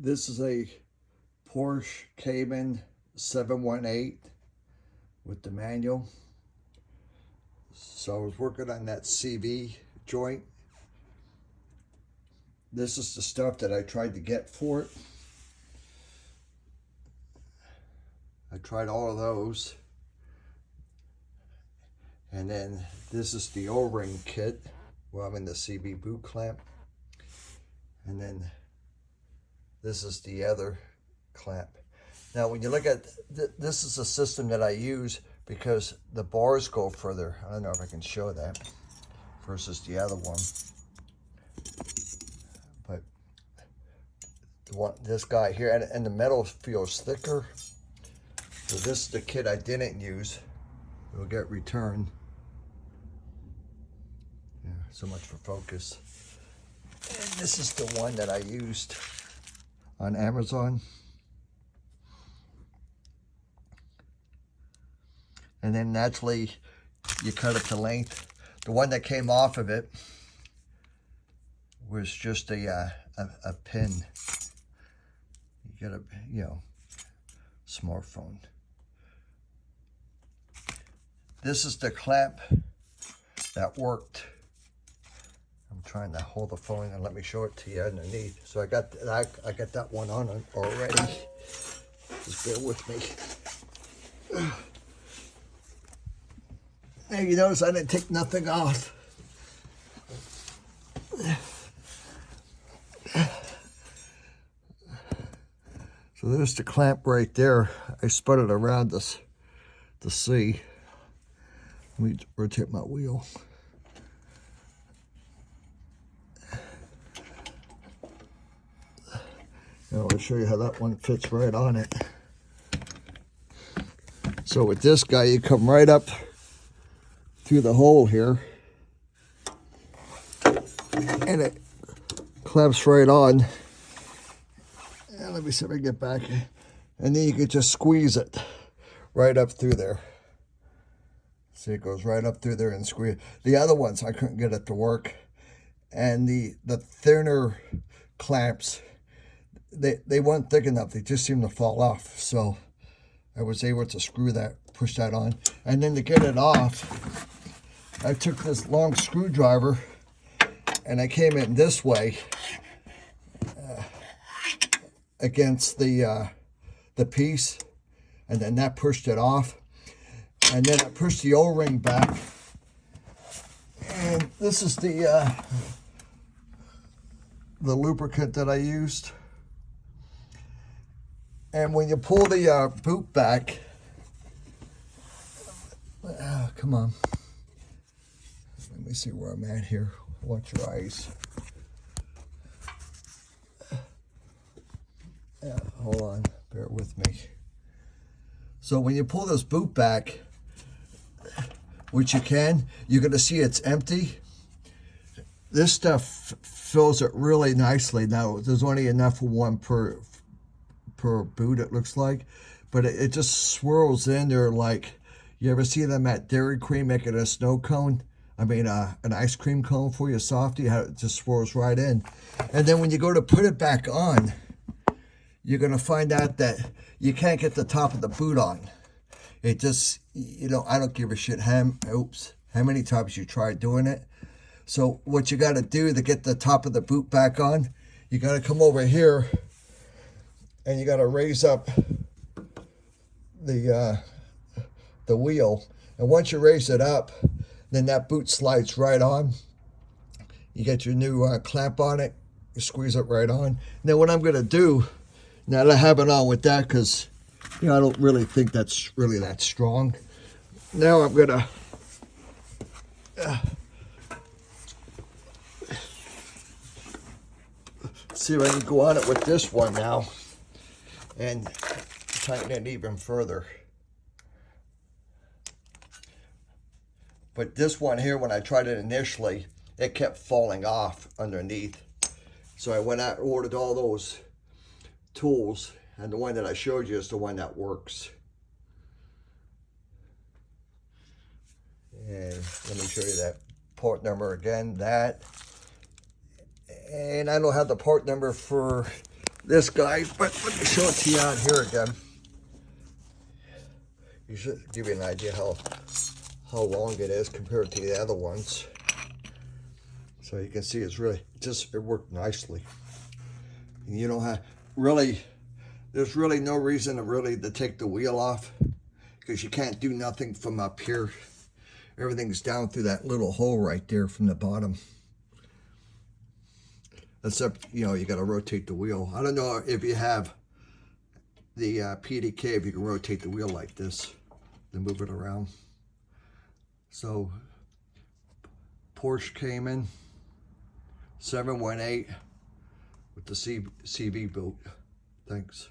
This is a Porsche Cayman 718 with the manual. So I was working on that CV joint. This is the stuff that I tried to get for it. I tried all of those. And then this is the O-ring kit. Well, I'm in the CV boot clamp. And then this is the other clamp. Now, when you look at, this is a system that I use because the bars go further. I don't know if I can show that versus the other one. But this guy here, and the metal feels thicker. So this is the kit I didn't use. It'll get returned. Yeah, so much for focus. And this is the one that I used on Amazon. And then naturally, you cut it to length. The one that came off of it was just a pin. You got a, smartphone. This is the clamp that worked. I'm trying to hold the phone and let me show it to you underneath. So I got that one on already. Just bear with me. Now you notice I didn't take nothing off. So there's the clamp right there. I spun it around this to see. Let me rotate my wheel. Now I'll show you how that one fits right on it. So with this guy, you come right up through the hole here, and it clamps right on. And let me see if I can get back. And then you can just squeeze it right up through there. See, it goes right up through there and squeeze. The other ones, I couldn't get it to work. And the thinner clamps, they weren't thick enough. They just seemed to fall off. So I was able to screw that, push that on. And then to get it off, I took this long screwdriver and I came in this way against the piece, and then that pushed it off. And then I pushed the O-ring back. And this is the lubricant that I used. And when you pull the boot back, come on. Let me see where I'm at here. Watch your eyes. Yeah, hold on, bear with me. So when you pull this boot back, which you can, you're gonna see it's empty. This stuff fills it really nicely. Now, there's only enough for one per boot, it looks like, but it just swirls in there like, you ever see them at Dairy Queen making a snow cone? I mean, an ice cream cone for your softie, how it just swirls right in. And then when you go to put it back on, you're going to find out that you can't get the top of the boot on. It just, I don't give a shit how many times you try doing it. So what you got to do to get the top of the boot back on, you got to come over here and you got to raise up the wheel. And once you raise it up, then that boot slides right on. You get your new clamp on it, you squeeze it right on. Now what I'm going to do, now that I have it on with that, because I don't really think that's really that strong. Now I'm going to see if I can go on it with this one now and tighten it even further. But this one here, when I tried it initially, it kept falling off underneath. So I went out and ordered all those tools, and the one that I showed you is the one that works. And let me show you that part number again, that. And I don't have the part number for this guy, but let me show it to you out here again. You should give you an idea how long it is compared to the other ones. So you can see it's really, it worked nicely. And you don't have, really, there's really no reason to take the wheel off, because you can't do nothing from up here. Everything's down through that little hole right there from the bottom. Except, you know, you got to rotate the wheel. I don't know if you have the PDK, if you can rotate the wheel like this, then move it around. So, Porsche Cayman 718 with the CV boot. Thanks.